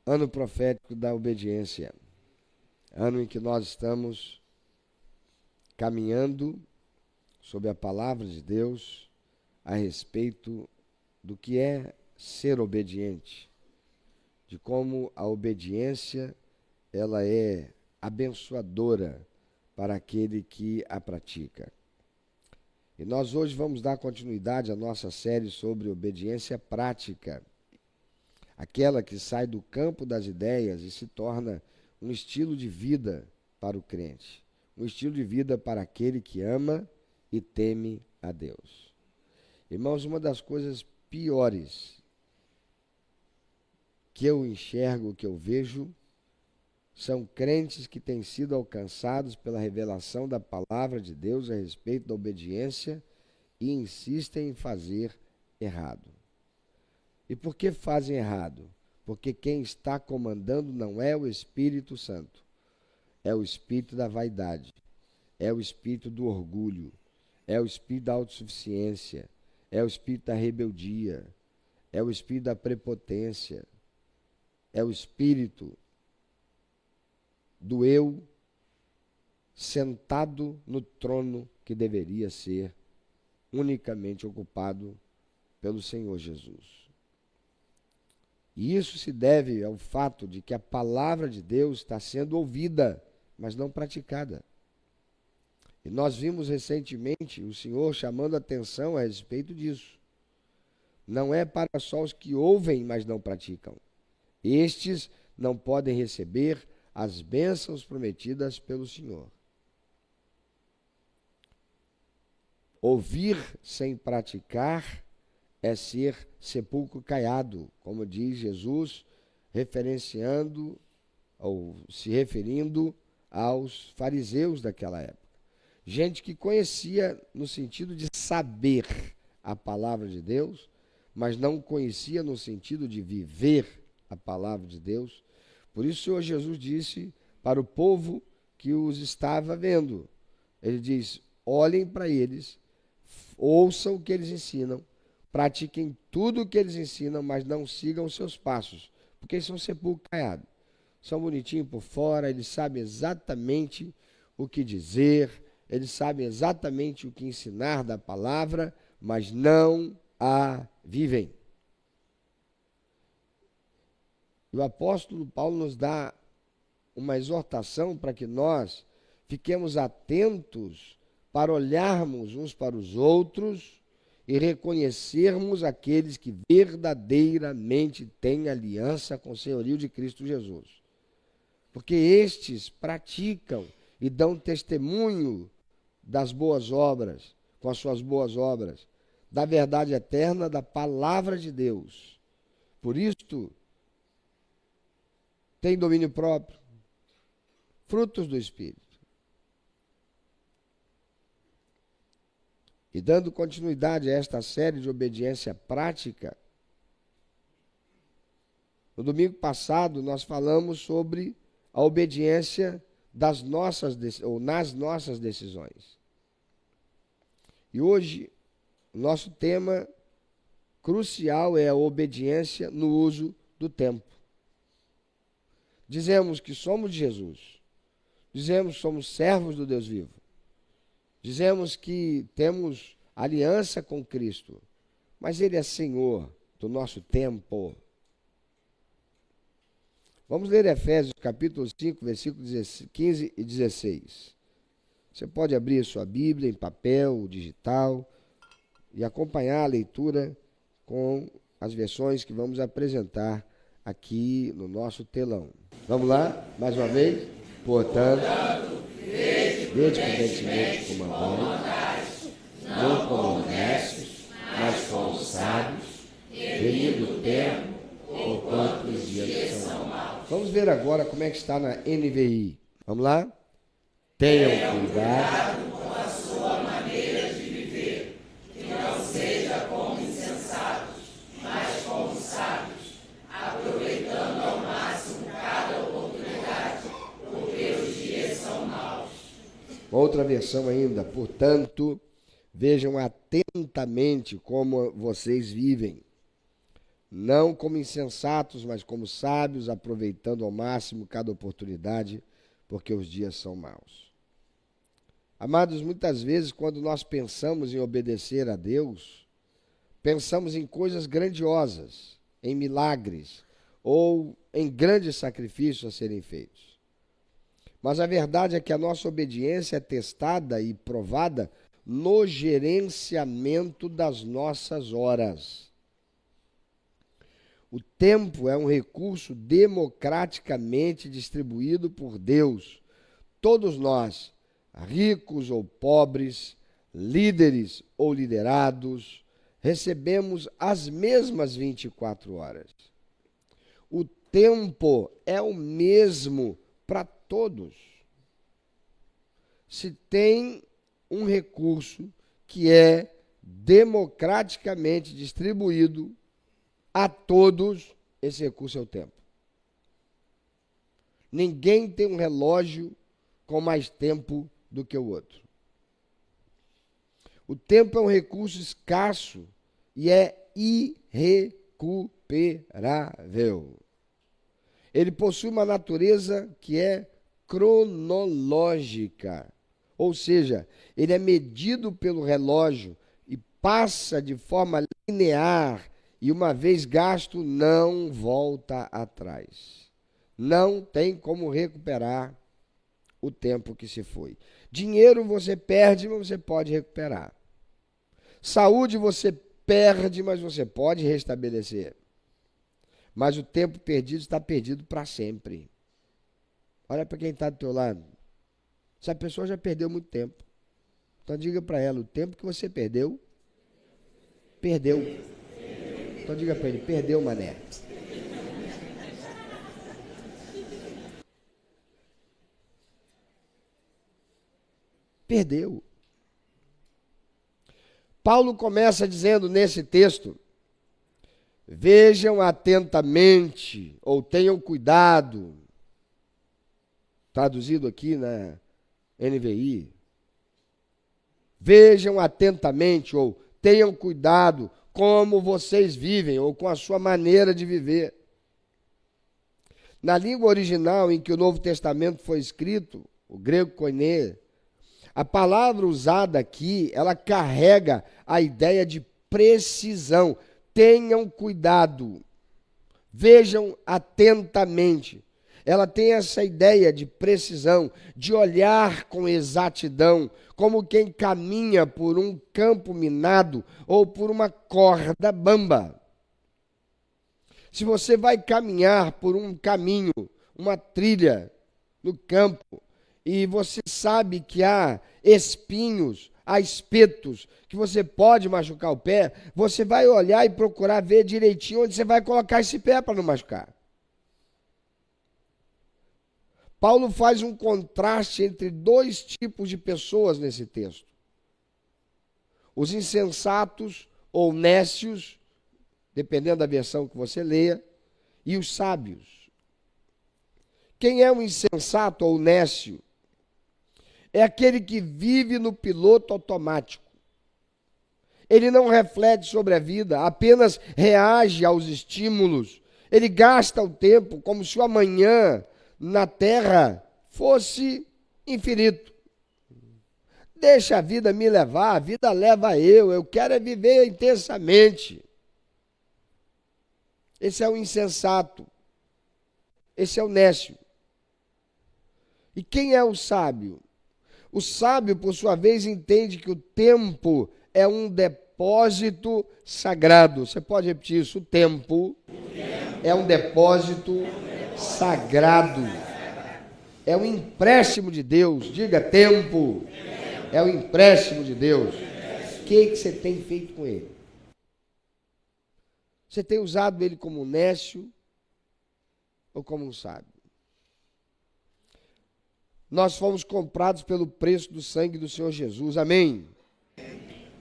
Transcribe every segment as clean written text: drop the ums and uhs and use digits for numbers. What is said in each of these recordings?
Ano profético da obediência. Ano em que nós estamos caminhando sobre a palavra de Deus a respeito do que é ser obediente, de como a obediência ela é abençoadora para aquele que a pratica. E nós hoje vamos dar continuidade à nossa série sobre obediência prática, aquela que sai do campo das ideias e se torna um estilo de vida para o crente, um estilo de vida para aquele que ama e teme a Deus. Irmãos, uma das coisas piores que eu enxergo, que eu vejo, são crentes que têm sido alcançados pela revelação da palavra de Deus a respeito da obediência e insistem em fazer errado. E por que fazem errado? Porque quem está comandando não é o Espírito Santo, é o espírito da vaidade, é o espírito do orgulho, é o espírito da autossuficiência, é o espírito da rebeldia, é o espírito da prepotência, é o espírito do eu sentado no trono que deveria ser unicamente ocupado pelo Senhor Jesus. E isso se deve ao fato de que a palavra de Deus está sendo ouvida, mas não praticada. E nós vimos recentemente o Senhor chamando a atenção a respeito disso. Não é para só os que ouvem, mas não praticam. Estes não podem receber as bênçãos prometidas pelo Senhor. Ouvir sem praticar é ser sepulcro caiado, como diz Jesus, referenciando ou se referindo aos fariseus daquela época. Gente que conhecia no sentido de saber a palavra de Deus, mas não conhecia no sentido de viver a palavra de Deus. Por isso o Senhor Jesus disse para o povo que os estava vendo, ele diz, olhem para eles, ouçam o que eles ensinam, pratiquem tudo o que eles ensinam, mas não sigam os seus passos, porque eles são sepulcro caiado. São bonitinhos por fora, eles sabem exatamente o que dizer, eles sabem exatamente o que ensinar da palavra, mas não a vivem. E o apóstolo Paulo nos dá uma exortação para que nós fiquemos atentos para olharmos uns para os outros e reconhecermos aqueles que verdadeiramente têm aliança com o senhorio de Cristo Jesus. Porque estes praticam e dão testemunho das boas obras, com as suas boas obras, da verdade eterna, da palavra de Deus. Por isto, tem domínio próprio, frutos do Espírito. E dando continuidade a esta série de obediência prática, no domingo passado nós falamos sobre a obediência nas nossas decisões. E hoje, o nosso tema crucial é a obediência no uso do tempo. Dizemos que somos de Jesus. Dizemos que somos servos do Deus vivo. Dizemos que temos aliança com Cristo. Mas Ele é Senhor do nosso tempo. Vamos ler Efésios capítulo 5, versículos 15 e 16. Você pode abrir sua Bíblia em papel, digital, e acompanhar a leitura com as versões que vamos apresentar aqui no nosso telão. Vamos lá, mais uma vez? Portanto, desde prudentemente comandai, não como honestos, mas como sábios, venido o tempo, porquanto os dias são maus. Vamos ver agora como é que está na NVI. Vamos lá? Tenham cuidado com a sua maneira de viver, que não seja como insensatos, mas como sábios, aproveitando ao máximo cada oportunidade, porque os dias são maus. Outra versão ainda, portanto, vejam atentamente como vocês vivem, não como insensatos, mas como sábios, aproveitando ao máximo cada oportunidade, porque os dias são maus. Amados, muitas vezes, quando nós pensamos em obedecer a Deus, pensamos em coisas grandiosas, em milagres, ou em grandes sacrifícios a serem feitos. Mas a verdade é que a nossa obediência é testada e provada no gerenciamento das nossas horas. O tempo é um recurso democraticamente distribuído por Deus. Todos nós, ricos ou pobres, líderes ou liderados, recebemos as mesmas 24 horas. O tempo é o mesmo para todos. Se tem um recurso que é democraticamente distribuído a todos, esse recurso é o tempo. Ninguém tem um relógio com mais tempo do que o outro. O tempo é um recurso escasso e é irrecuperável. Ele possui uma natureza que é cronológica, ou seja, ele é medido pelo relógio e passa de forma linear e uma vez gasto não volta atrás. Não tem como recuperar o tempo que se foi. Dinheiro você perde, mas você pode recuperar. Saúde você perde, mas você pode restabelecer. Mas o tempo perdido está perdido para sempre. Olha para quem está do teu lado. Essa pessoa já perdeu muito tempo. Então diga para ela, o tempo que você perdeu, perdeu. Então diga para ele, perdeu, mané. Perdeu. Paulo começa dizendo nesse texto, vejam atentamente, ou tenham cuidado, traduzido aqui na NVI, vejam atentamente, ou tenham cuidado como vocês vivem, ou com a sua maneira de viver. Na língua original em que o Novo Testamento foi escrito, o grego koiné, a palavra usada aqui, ela carrega a ideia de precisão. Tenham cuidado, vejam atentamente. Ela tem essa ideia de precisão, de olhar com exatidão, como quem caminha por um campo minado ou por uma corda bamba. Se você vai caminhar por um caminho, uma trilha no campo, e você sabe que há espinhos, há espetos, que você pode machucar o pé, você vai olhar e procurar ver direitinho onde você vai colocar esse pé para não machucar. Paulo faz um contraste entre dois tipos de pessoas nesse texto. Os insensatos ou nécios, dependendo da versão que você leia, e os sábios. Quem é um insensato ou nécio? É aquele que vive no piloto automático. Ele não reflete sobre a vida, apenas reage aos estímulos. Ele gasta o tempo como se o amanhã na terra fosse infinito. Deixa a vida me levar, a vida leva eu quero é viver intensamente. Esse é o insensato. Esse é o nécio. E quem é o sábio? O sábio, por sua vez, entende que o tempo é um depósito sagrado. Você pode repetir isso? O tempo é um depósito sagrado. É um empréstimo de Deus. Diga, tempo é um empréstimo de Deus. O que você tem feito com ele? Você tem usado ele como um nécio ou como um sábio? Nós fomos comprados pelo preço do sangue do Senhor Jesus. Amém?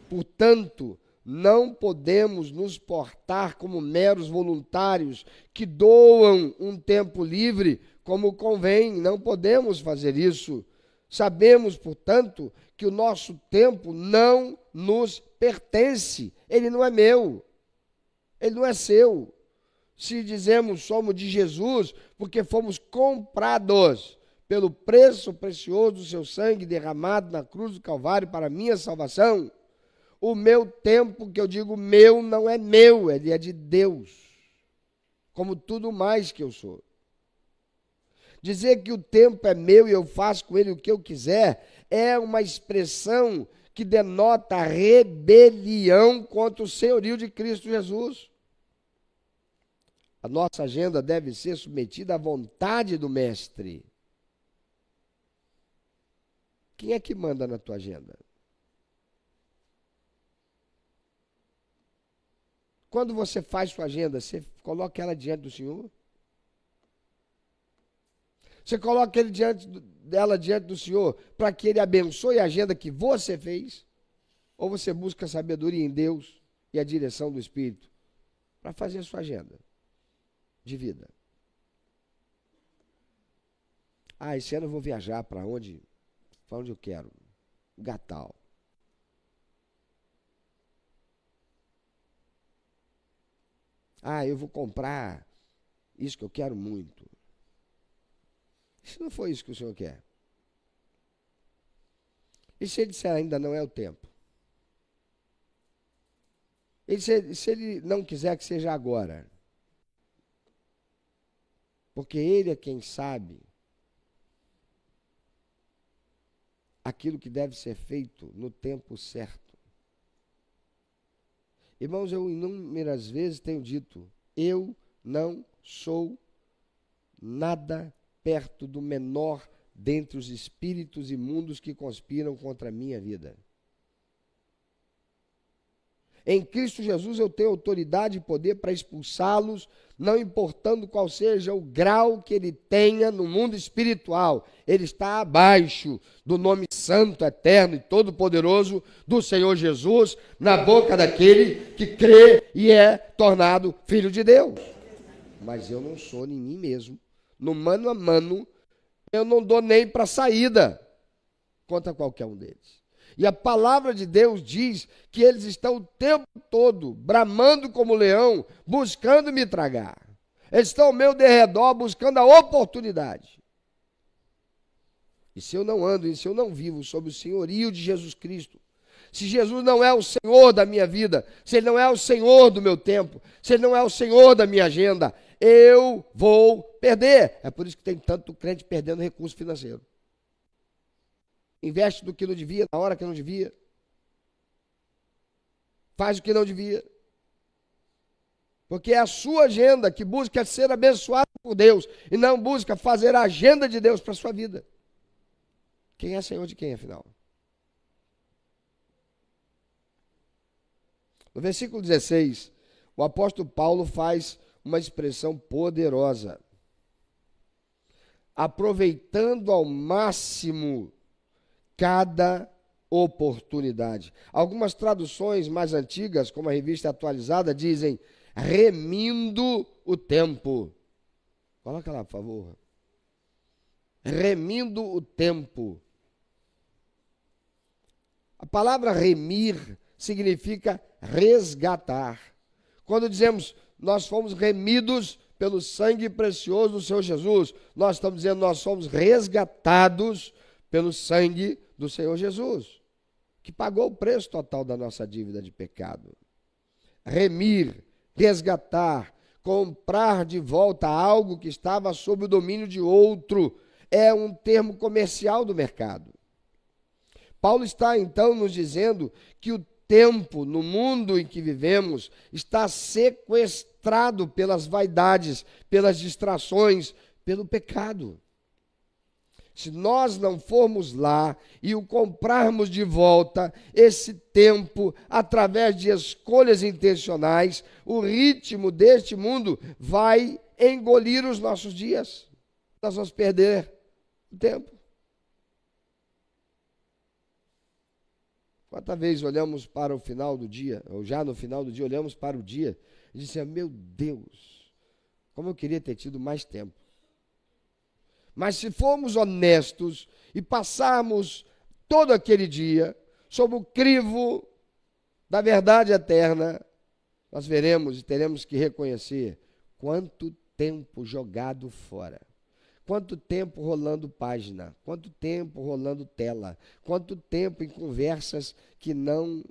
Portanto, não podemos nos portar como meros voluntários que doam um tempo livre como convém. Não podemos fazer isso. Sabemos, portanto, que o nosso tempo não nos pertence. Ele não é meu. Ele não é seu. se dizemos somos de Jesus, porque fomos comprados pelo preço precioso do seu sangue derramado na cruz do Calvário para a minha salvação, o meu tempo, que eu digo meu, não é meu, ele é de Deus, como tudo mais que eu sou. Dizer que o tempo é meu e eu faço com ele o que eu quiser é uma expressão que denota a rebelião contra o senhorio de Cristo Jesus. A nossa agenda deve ser submetida à vontade do Mestre. Quem é que manda na tua agenda? Quando você faz sua agenda, você coloca ela diante do Senhor? Você coloca ela diante do Senhor para que Ele abençoe a agenda que você fez? Ou você busca sabedoria em Deus e a direção do Espírito para fazer a sua agenda de vida? Esse ano eu vou viajar para onde eu quero. Gatal. Eu vou comprar isso que eu quero muito. E se não for isso que o Senhor quer? E se ele disser ainda não é o tempo? E se ele não quiser que seja agora? Porque ele é quem sabe aquilo que deve ser feito no tempo certo. Irmãos, eu inúmeras vezes tenho dito, eu não sou nada perto do menor dentre os espíritos imundos que conspiram contra a minha vida. Em Cristo Jesus eu tenho autoridade e poder para expulsá-los, não importando qual seja o grau que ele tenha no mundo espiritual. Ele está abaixo do nome santo, eterno e todo-poderoso do Senhor Jesus, na boca daquele que crê e é tornado filho de Deus. Mas eu não sou em mim mesmo. No mano a mano, eu não dou nem para saída contra qualquer um deles. E a palavra de Deus diz que eles estão o tempo todo bramando como leão, buscando me tragar. Eles estão ao meu derredor buscando a oportunidade. E se eu não ando, e se eu não vivo sob o senhorio de Jesus Cristo, se Jesus não é o Senhor da minha vida, se Ele não é o Senhor do meu tempo, se Ele não é o Senhor da minha agenda, eu vou perder. É por isso que tem tanto crente perdendo recurso financeiro. Investe do que não devia, na hora que não devia. Faz o que não devia. Porque é a sua agenda que busca ser abençoada por Deus e não busca fazer a agenda de Deus para a sua vida. Quem é Senhor de quem, afinal? No versículo 16, o apóstolo Paulo faz uma expressão poderosa. Aproveitando ao máximo cada oportunidade. Algumas traduções mais antigas, como a Revista Atualizada, dizem remindo o tempo. Coloca lá, por favor. Remindo o tempo. A palavra remir significa resgatar. Quando dizemos nós fomos remidos pelo sangue precioso do Senhor Jesus, nós estamos dizendo nós somos resgatados pelo sangue do Senhor Jesus, que pagou o preço total da nossa dívida de pecado. Remir, resgatar, comprar de volta algo que estava sob o domínio de outro, é um termo comercial do mercado. Paulo está então nos dizendo que o tempo, no mundo em que vivemos, está sequestrado pelas vaidades, pelas distrações, pelo pecado. Se nós não formos lá e o comprarmos de volta, esse tempo, através de escolhas intencionais, o ritmo deste mundo vai engolir os nossos dias. Nós vamos perder o tempo. Quantas vezes olhamos para o final do dia, ou já no final do dia, olhamos para o dia e dizemos, meu Deus, como eu queria ter tido mais tempo. Mas se formos honestos e passarmos todo aquele dia sob o crivo da verdade eterna, nós veremos e teremos que reconhecer Quanto tempo jogado fora. Quanto tempo rolando página. Quanto tempo rolando tela. Quanto tempo em conversas que não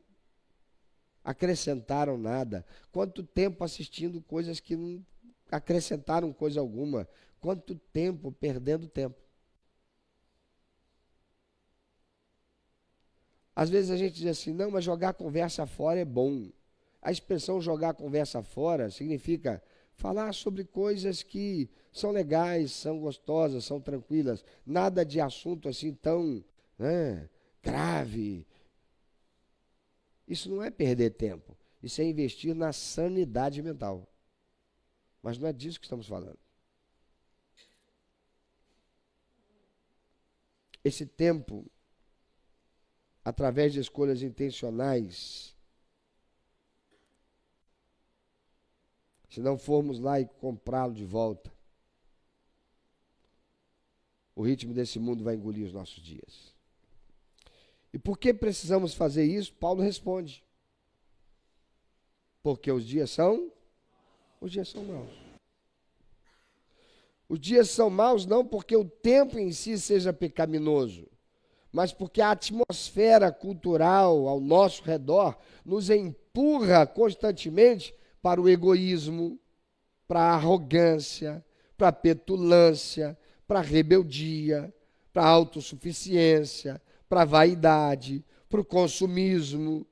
acrescentaram nada. Quanto tempo assistindo coisas que não acrescentaram coisa alguma. Quanto tempo perdendo tempo. Às vezes a gente diz assim, não, mas jogar a conversa fora é bom. A expressão jogar a conversa fora significa falar sobre coisas que são legais, são gostosas, são tranquilas. Nada de assunto assim tão grave. Isso não é perder tempo. Isso é investir na sanidade mental. Mas não é disso que estamos falando. Esse tempo, através de escolhas intencionais, se não formos lá e comprá-lo de volta, o ritmo desse mundo vai engolir os nossos dias. E por que precisamos fazer isso? Paulo responde. Porque os dias são maus. Os dias são maus não porque o tempo em si seja pecaminoso, mas porque a atmosfera cultural ao nosso redor nos empurra constantemente para o egoísmo, para a arrogância, para a petulância, para a rebeldia, para a autossuficiência, para a vaidade, para o consumismo,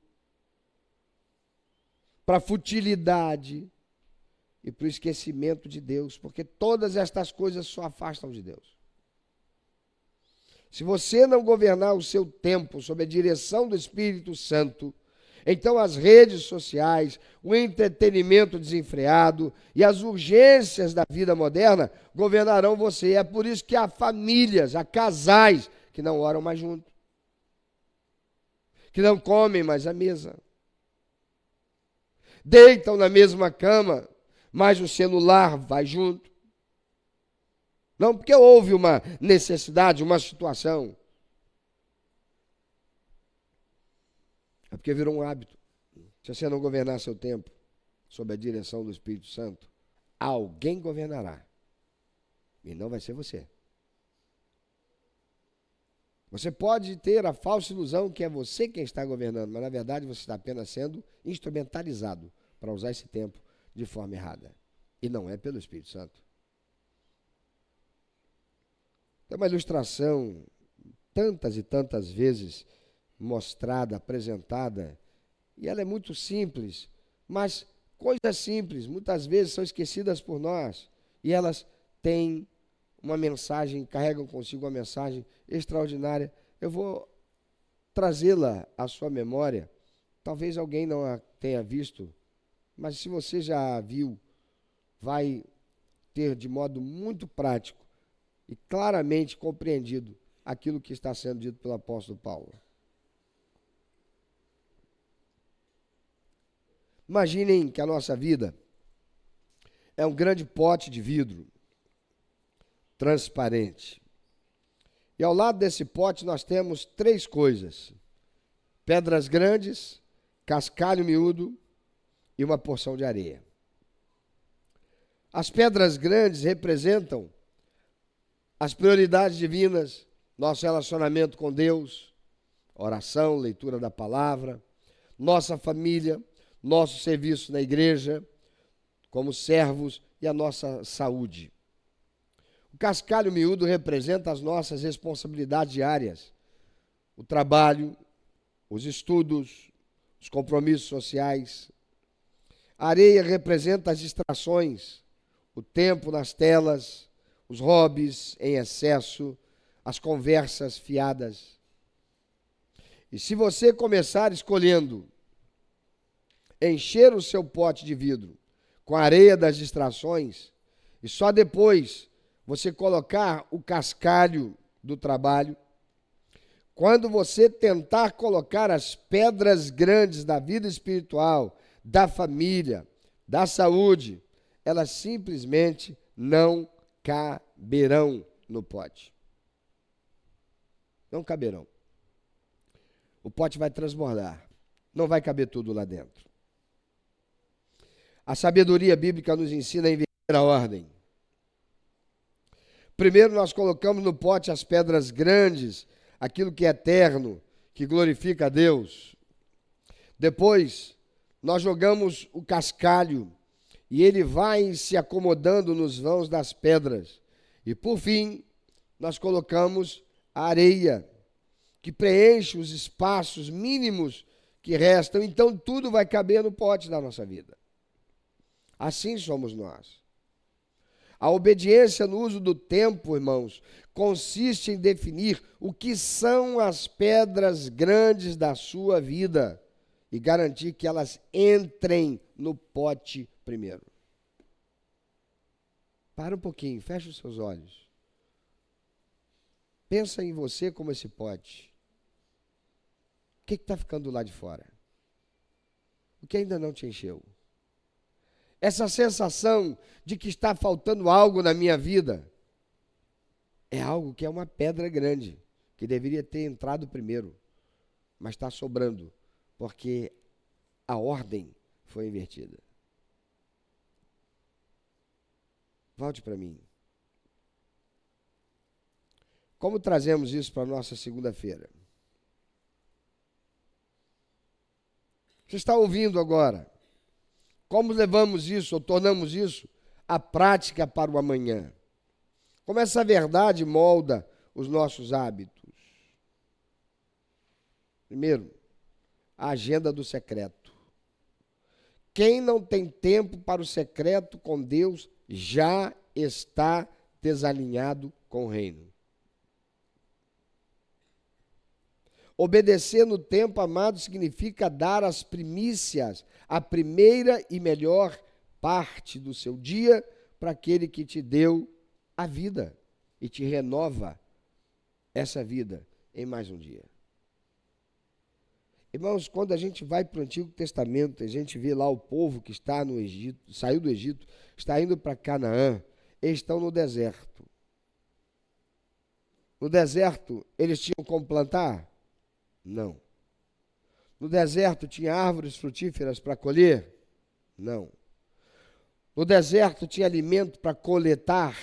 para a futilidade e para o esquecimento de Deus, porque todas estas coisas só afastam de Deus. Se você não governar o seu tempo sob a direção do Espírito Santo, então as redes sociais, o entretenimento desenfreado e as urgências da vida moderna governarão você. É por isso que há famílias, há casais que não oram mais juntos, que não comem mais à mesa, deitam na mesma cama, mas o celular vai junto. Não porque houve uma necessidade, uma situação. É porque virou um hábito. Se você não governar seu tempo sob a direção do Espírito Santo, alguém governará. E não vai ser você. Você pode ter a falsa ilusão que é você quem está governando, mas na verdade você está apenas sendo instrumentalizado para usar esse tempo de forma errada. E não é pelo Espírito Santo. É uma ilustração tantas e tantas vezes mostrada, apresentada, e ela é muito simples, mas coisas simples muitas vezes são esquecidas por nós, e elas têm uma mensagem, carregam consigo uma mensagem extraordinária. Eu vou trazê-la à sua memória, talvez alguém não a tenha visto, mas se você já a viu, vai ter de modo muito prático e claramente compreendido aquilo que está sendo dito pelo apóstolo Paulo. Imaginem que a nossa vida é um grande pote de vidro transparente. E ao lado desse pote nós temos três coisas: pedras grandes, cascalho miúdo e uma porção de areia. As pedras grandes representam as prioridades divinas, nosso relacionamento com Deus, oração, leitura da palavra, nossa família, nosso serviço na igreja, como servos, e a nossa saúde. O cascalho miúdo representa as nossas responsabilidades diárias, o trabalho, os estudos, os compromissos sociais. A areia representa as distrações, o tempo nas telas, os hobbies em excesso, as conversas fiadas. E se você começar escolhendo encher o seu pote de vidro com a areia das distrações, e só depois você colocar o cascalho do trabalho, quando você tentar colocar as pedras grandes da vida espiritual, da família, da saúde, elas simplesmente não caberão no pote. Não caberão. O pote vai transbordar. Não vai caber tudo lá dentro. A sabedoria bíblica nos ensina a investir primeira ordem. Primeiro nós colocamos no pote as pedras grandes, aquilo que é eterno, que glorifica a Deus. Depois, nós jogamos o cascalho e ele vai se acomodando nos vãos das pedras. E por fim, nós colocamos a areia, que preenche os espaços mínimos que restam. Então tudo vai caber no pote da nossa vida. Assim somos nós. A obediência no uso do tempo, irmãos, consiste em definir o que são as pedras grandes da sua vida e garantir que elas entrem no pote primeiro. Para um pouquinho, fecha os seus olhos. Pensa em você como esse pote. O que está ficando lá de fora? O que ainda não te encheu? Essa sensação de que está faltando algo na minha vida é algo que é uma pedra grande, que deveria ter entrado primeiro, mas está sobrando, porque a ordem foi invertida. Volte para mim. Como trazemos isso para a nossa segunda-feira? Você está ouvindo agora? Como levamos isso, ou tornamos isso, a prática para o amanhã? Como essa verdade molda os nossos hábitos? Primeiro, a agenda do secreto. Quem não tem tempo para o secreto com Deus já está desalinhado com o reino. Obedecer no tempo, amado, significa dar as primícias, a primeira e melhor parte do seu dia para aquele que te deu a vida e te renova essa vida em mais um dia. Irmãos, quando a gente vai para o Antigo Testamento, a gente vê lá o povo que está no Egito, saiu do Egito, está indo para Canaã, eles estão no deserto. No deserto, eles tinham como plantar? Não. No deserto tinha árvores frutíferas para colher? Não. No deserto tinha alimento para coletar?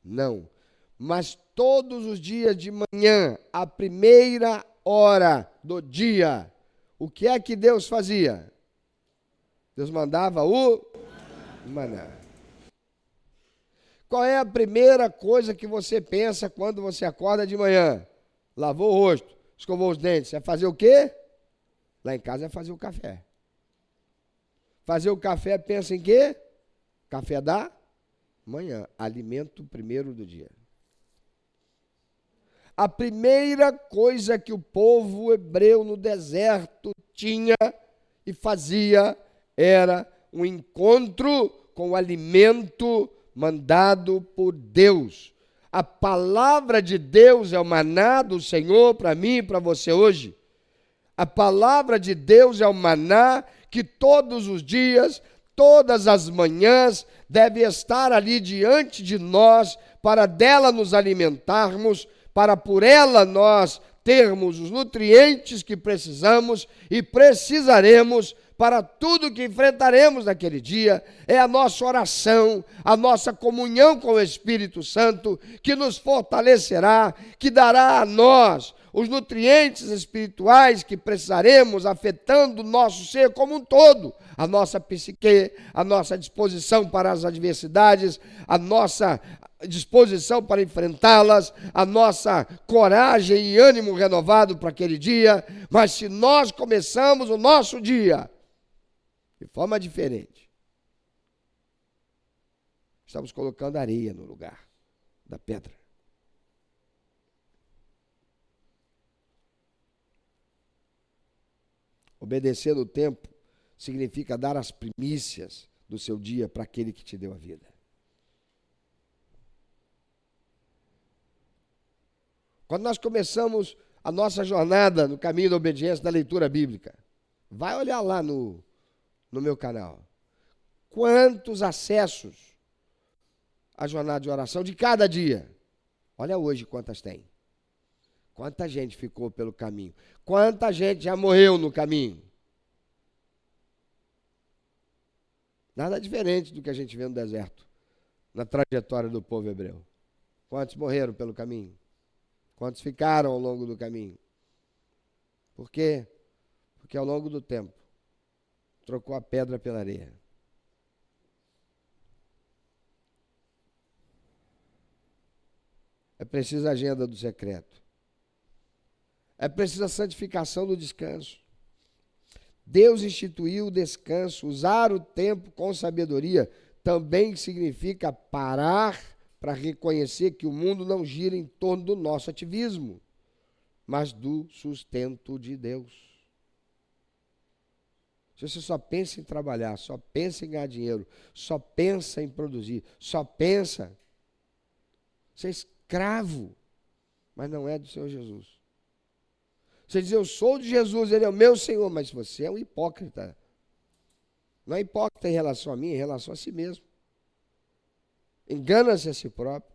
Não. Mas todos os dias de manhã, a primeira hora do dia, o que é que Deus fazia? Deus mandava o maná. Qual é a primeira coisa que você pensa quando você acorda de manhã? Lavou o rosto, escovou os dentes. É fazer o quê? Lá em casa é fazer o café. Fazer o café, pensa em quê? Café da manhã. Alimento primeiro do dia. A primeira coisa que o povo hebreu no deserto tinha e fazia era um encontro com o alimento mandado por Deus. A palavra de Deus é o maná do Senhor para mim e para você hoje. A palavra de Deus é o maná que todos os dias, todas as manhãs, deve estar ali diante de nós para dela nos alimentarmos, para por ela nós termos os nutrientes que precisamos e precisaremos para tudo que enfrentaremos naquele dia. É a nossa oração, a nossa comunhão com o Espírito Santo que nos fortalecerá, que dará a nós os nutrientes espirituais que precisaremos, afetando o nosso ser como um todo, a nossa psique, a nossa disposição para as adversidades, a nossa disposição para enfrentá-las, a nossa coragem e ânimo renovado para aquele dia. Mas se nós começamos o nosso dia de forma diferente, estamos colocando areia no lugar da pedra. Obedecer no tempo significa dar as primícias do seu dia para aquele que te deu a vida. Quando nós começamos a nossa jornada no caminho da obediência da leitura bíblica, vai olhar lá no meu canal. Quantos acessos à jornada de oração de cada dia? Olha hoje quantas tem. Quanta gente ficou pelo caminho. Quanta gente já morreu no caminho. Nada diferente do que a gente vê no deserto. na trajetória do povo hebreu? Quantos morreram pelo caminho? Quantos ficaram ao longo do caminho? Por quê? Porque ao longo do tempo, trocou a pedra pela areia. É preciso a agenda do secreto. É preciso a santificação do descanso. Deus instituiu o descanso. Usar o tempo com sabedoria também significa parar para reconhecer que o mundo não gira em torno do nosso ativismo, mas do sustento de Deus. Se você só pensa em trabalhar, só pensa em ganhar dinheiro, só pensa em produzir, só pensa, você é escravo, mas não é do Senhor Jesus. Você diz, eu sou de Jesus, Ele é o meu Senhor, mas você é um hipócrita. Não é hipócrita em relação a mim, em relação a si mesmo. Engana-se a si próprio.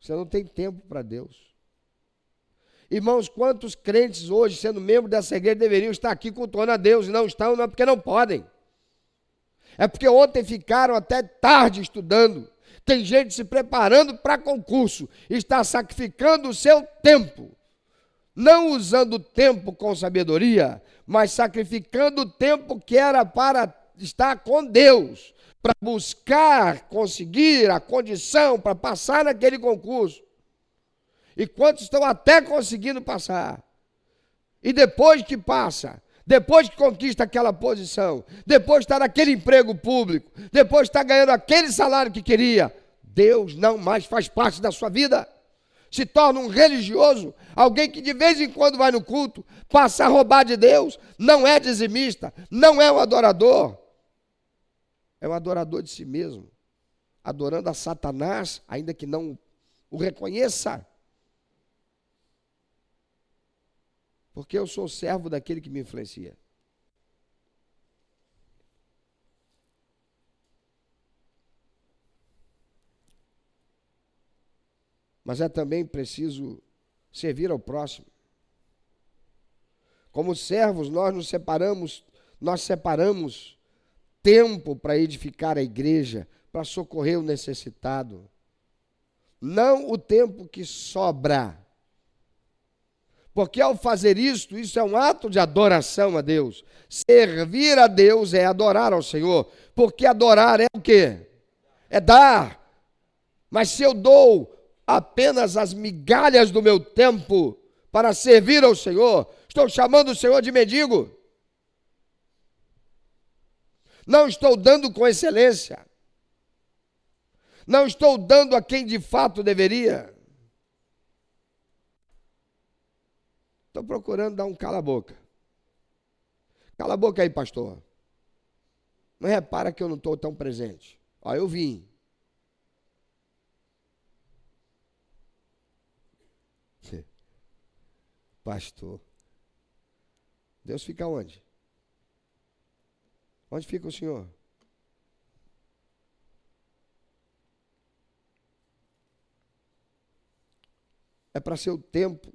Você não tem tempo para Deus. Irmãos, quantos crentes hoje, sendo membro dessa igreja, deveriam estar aqui cultuando a Deus e não estão, não é porque não podem. É porque ontem ficaram até tarde estudando. Tem gente se preparando para concurso, está sacrificando o seu tempo. Não usando o tempo com sabedoria, mas sacrificando o tempo que era para estar com Deus, para buscar, conseguir a condição para passar naquele concurso. E quantos estão até conseguindo passar? E depois que passa, depois que conquista aquela posição, depois de estar naquele emprego público, depois de estar ganhando aquele salário que queria, Deus não mais faz parte da sua vida. Se torna um religioso, alguém que de vez em quando vai no culto, passa a roubar de Deus, não é dizimista, não é um adorador. É um adorador de si mesmo, adorando a Satanás, ainda que não o reconheça. Porque eu sou servo daquele que me influencia. Mas é também preciso servir ao próximo. Como servos, nós separamos tempo para edificar a igreja, para socorrer o necessitado. Não o tempo que sobra. Porque ao fazer isto, isso é um ato de adoração a Deus. Servir a Deus é adorar ao Senhor. Porque adorar é o quê? É dar. Mas se eu dou apenas as migalhas do meu tempo para servir ao Senhor, estou chamando o Senhor de mendigo. Não estou dando com excelência. Não estou dando a quem de fato deveria. Estou procurando dar um cala-boca. Cala a boca aí, pastor. Não repara que eu não estou tão presente. Ó, eu vim. Pastor. Deus fica onde? Onde fica o Senhor? É para ser o tempo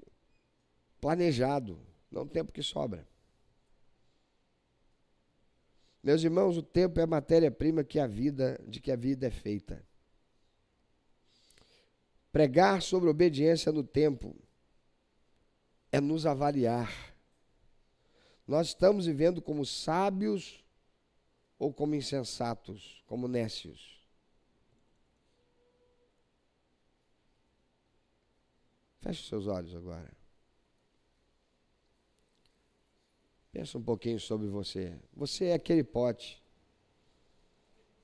planejado, não o tempo que sobra. Meus irmãos, o tempo é a matéria-prima de que a vida é feita. Pregar sobre obediência no tempo é nos avaliar. Nós estamos vivendo como sábios ou como insensatos, como nécios. Feche os seus olhos agora. Pensa um pouquinho sobre você. Você é aquele pote.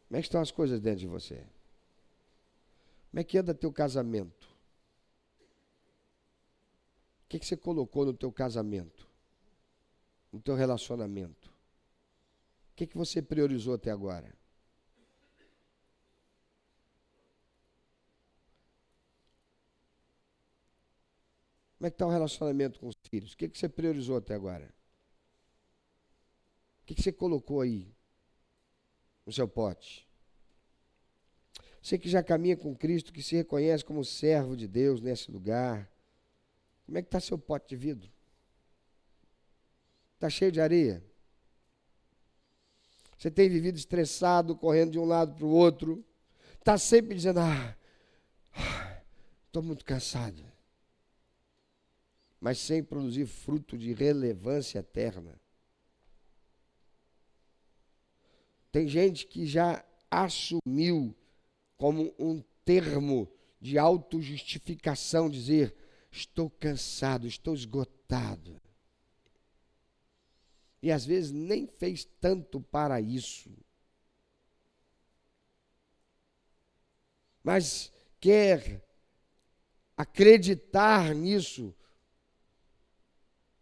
Como é que estão as coisas dentro de você? Como é que anda teu casamento? O que você colocou no teu casamento? No teu relacionamento? O que você priorizou até agora? Como é que está o relacionamento com os filhos? O que você priorizou até agora? O que você colocou aí no seu pote? Você que já caminha com Cristo, que se reconhece como servo de Deus nesse lugar, como é que está seu pote de vidro? Está cheio de areia? Você tem vivido estressado, correndo de um lado para o outro, está sempre dizendo, estou muito cansado, mas sem produzir fruto de relevância eterna. Tem gente que já assumiu como um termo de autojustificação, dizer, estou cansado, estou esgotado. E às vezes nem fez tanto para isso. Mas quer acreditar nisso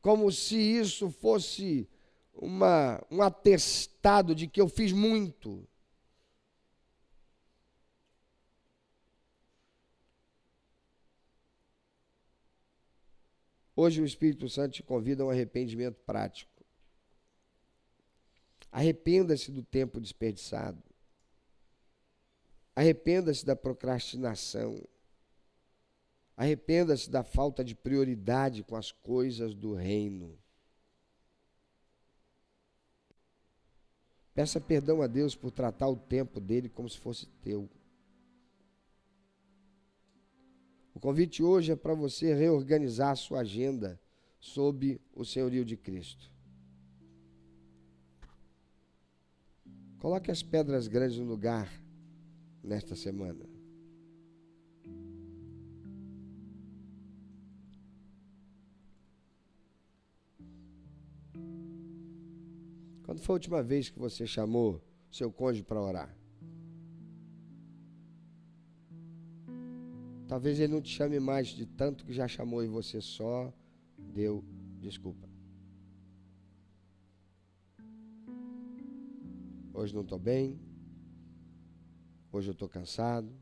como se isso fosse um atestado de que eu fiz muito. Hoje o Espírito Santo te convida a um arrependimento prático. Arrependa-se do tempo desperdiçado. Arrependa-se da procrastinação. Arrependa-se da falta de prioridade com as coisas do reino. Peça perdão a Deus por tratar o tempo dele como se fosse teu. O convite hoje é para você reorganizar a sua agenda sob o senhorio de Cristo. Coloque as pedras grandes no lugar nesta semana. Quando foi a última vez que você chamou seu cônjuge para orar? Talvez ele não te chame mais de tanto que já chamou e você só deu desculpa. Hoje não estou bem. Hoje eu estou cansado.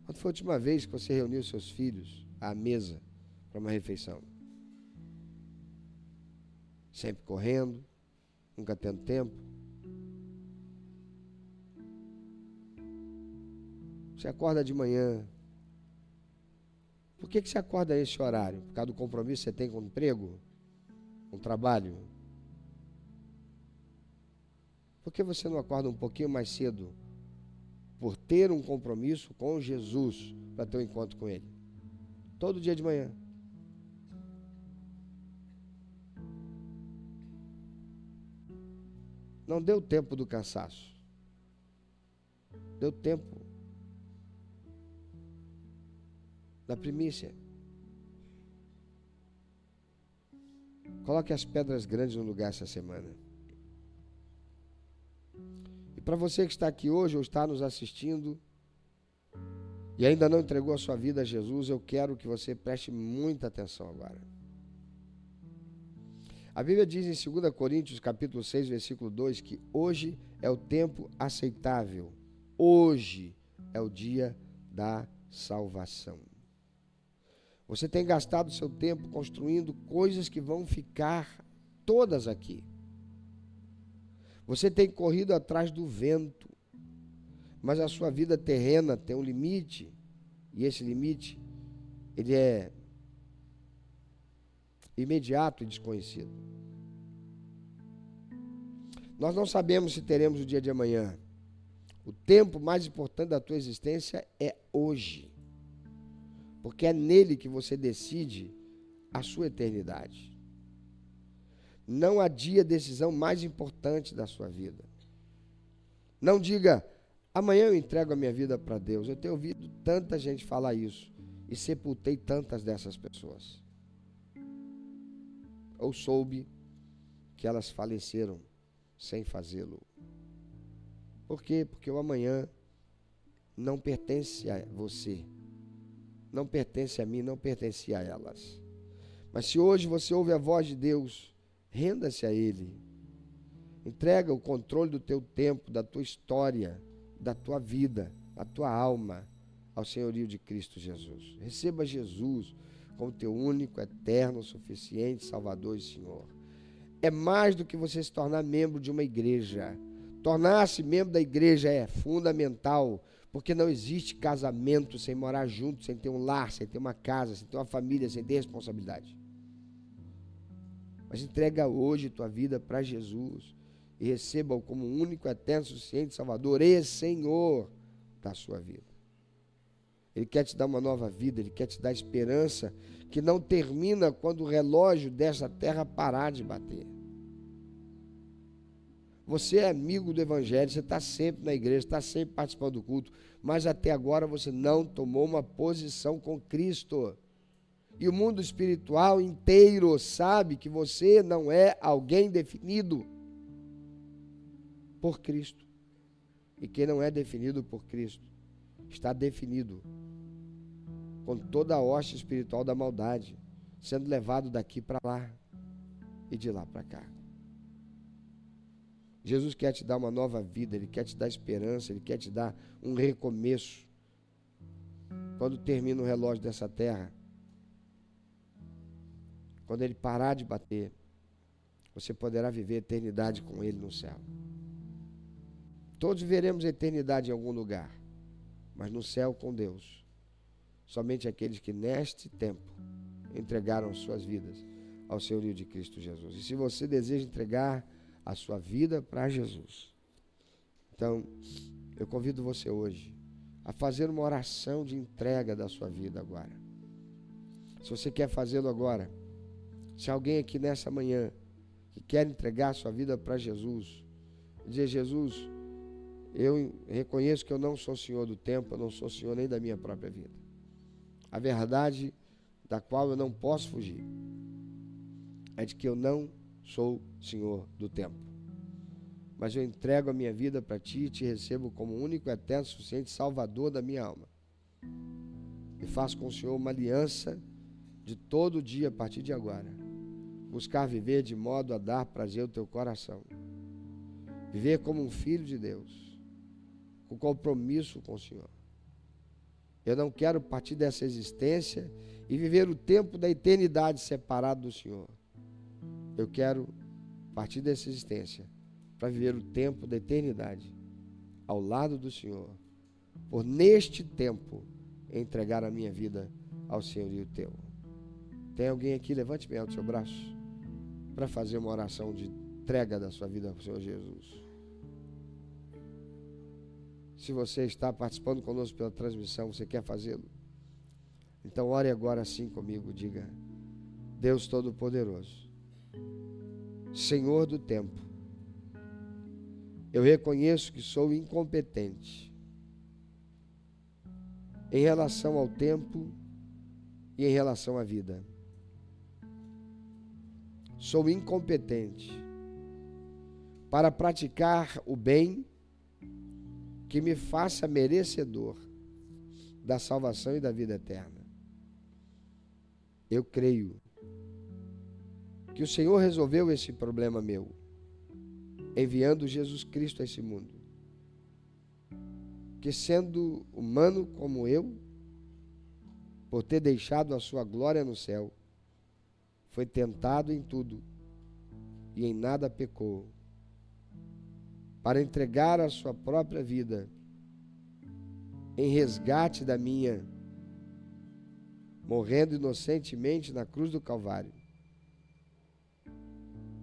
Quando foi a última vez que você reuniu seus filhos à mesa para uma refeição? Sempre correndo, nunca tendo tempo. Você acorda de manhã. Por que você acorda a esse horário? Por causa do compromisso que você tem com o emprego? Com o trabalho? Por que você não acorda um pouquinho mais cedo? Por ter um compromisso com Jesus para ter um encontro com Ele. Todo dia de manhã. Não deu tempo do cansaço. Deu tempo da primícia. Coloque as pedras grandes no lugar essa semana. E para você que está aqui hoje ou está nos assistindo e ainda não entregou a sua vida a Jesus, eu quero que você preste muita atenção agora. A Bíblia diz em 2 Coríntios, capítulo 6, versículo 2, que hoje é o tempo aceitável. Hoje é o dia da salvação. Você tem gastado seu tempo construindo coisas que vão ficar todas aqui. Você tem corrido atrás do vento, mas a sua vida terrena tem um limite, e esse limite, ele é imediato e desconhecido. Nós não sabemos se teremos o dia de amanhã. O tempo mais importante da tua existência é hoje. Porque é nele que você decide a sua eternidade. Não adia a decisão mais importante da sua vida. Não diga, amanhã eu entrego a minha vida para Deus. Eu tenho ouvido tanta gente falar isso e sepultei tantas dessas pessoas. Ou soube que elas faleceram sem fazê-lo. Por quê? Porque o amanhã não pertence a você. Não pertence a mim, não pertence a elas. Mas se hoje você ouve a voz de Deus, renda-se a Ele. Entrega o controle do teu tempo, da tua história, da tua vida, da tua alma ao senhorio de Cristo Jesus. Receba Jesus como teu único, eterno, suficiente Salvador e Senhor. É mais do que você se tornar membro de uma igreja. Tornar-se membro da igreja é fundamental, porque não existe casamento sem morar junto, sem ter um lar, sem ter uma casa, sem ter uma família, sem ter responsabilidade. Mas entrega hoje tua vida para Jesus e receba-o como único, eterno, suficiente Salvador e Senhor da sua vida. Ele quer te dar uma nova vida, Ele quer te dar esperança que não termina quando o relógio dessa terra parar de bater. Você é amigo do Evangelho, você está sempre na igreja, está sempre participando do culto, mas até agora você não tomou uma posição com Cristo. E o mundo espiritual inteiro sabe que você não é alguém definido por Cristo. E quem não é definido por Cristo está definido com toda a hoste espiritual da maldade, sendo levado daqui para lá e de lá para cá. Jesus quer te dar uma nova vida, Ele quer te dar esperança, Ele quer te dar um recomeço. Quando termina o relógio dessa terra, quando ele parar de bater, você poderá viver a eternidade com Ele no céu. Todos viveremos a eternidade em algum lugar, mas no céu com Deus. Somente aqueles que neste tempo entregaram suas vidas ao Senhorio de Cristo Jesus. E se você deseja entregar a sua vida para Jesus, então eu convido você hoje a fazer uma oração de entrega da sua vida agora. Se você quer fazê-lo agora, se alguém aqui nessa manhã que quer entregar a sua vida para Jesus, dizer: Jesus, eu reconheço que eu não sou senhor do tempo, eu não sou senhor nem da minha própria vida. A verdade da qual eu não posso fugir é de que eu não sou senhor do tempo. Mas eu entrego a minha vida para Ti e Te recebo como único, eterno, suficiente Salvador da minha alma. E faço com o Senhor uma aliança de todo dia, a partir de agora. Buscar viver de modo a dar prazer ao Teu coração. Viver como um filho de Deus, com compromisso com o Senhor. Eu não quero partir dessa existência e viver o tempo da eternidade separado do Senhor. Eu quero partir dessa existência para viver o tempo da eternidade ao lado do Senhor, por neste tempo entregar a minha vida ao Senhor e o Teu. Tem alguém aqui? Levante bem alto o seu braço para fazer uma oração de entrega da sua vida ao Senhor Jesus. Se você está participando conosco pela transmissão, você quer fazê-lo? Então ore agora assim comigo, diga: Deus Todo-Poderoso, Senhor do tempo, eu reconheço que sou incompetente em relação ao tempo e em relação à vida. Sou incompetente para praticar o bem que me faça merecedor da salvação e da vida eterna. Eu creio que o Senhor resolveu esse problema meu, enviando Jesus Cristo a esse mundo, que sendo humano como eu, por ter deixado a sua glória no céu, foi tentado em tudo e em nada pecou, para entregar a sua própria vida em resgate da minha, morrendo inocentemente na cruz do Calvário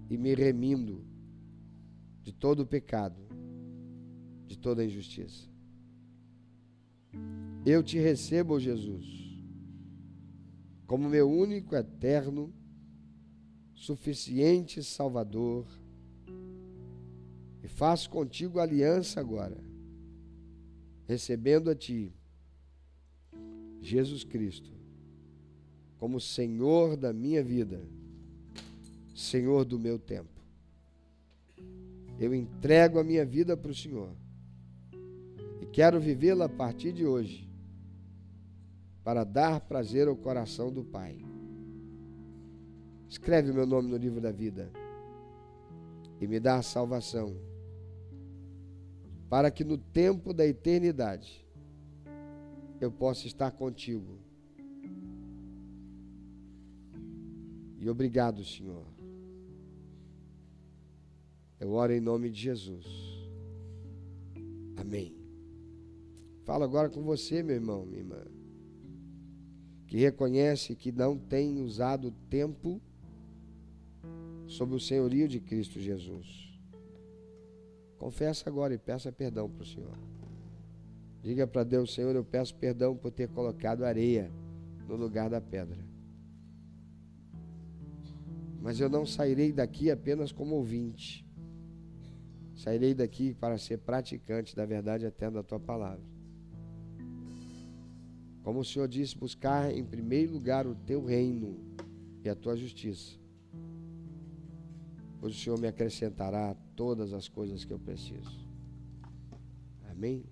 e me remindo de todo o pecado, de toda a injustiça. Eu te recebo, Jesus, como meu único, eterno, suficiente Salvador, e faço contigo aliança agora, recebendo a Ti, Jesus Cristo, como Senhor da minha vida, Senhor do meu tempo. Eu entrego a minha vida para o Senhor e quero vivê-la a partir de hoje para dar prazer ao coração do Pai. Escreve o meu nome no livro da vida e me dá a salvação, para que no tempo da eternidade eu possa estar contigo. E obrigado, Senhor. Eu oro em nome de Jesus. Amém. Falo agora com você, meu irmão, minha irmã, que reconhece que não tem usado o tempo sob o senhorio de Cristo Jesus. Confessa agora e peça perdão para o Senhor. Diga para Deus: Senhor, eu peço perdão por ter colocado areia no lugar da pedra. Mas eu não sairei daqui apenas como ouvinte. Sairei daqui para ser praticante da verdade eterna da tua palavra. Como o Senhor disse, buscar em primeiro lugar o teu reino e a tua justiça. Pois o Senhor me acrescentará todas as coisas que eu preciso. Amém?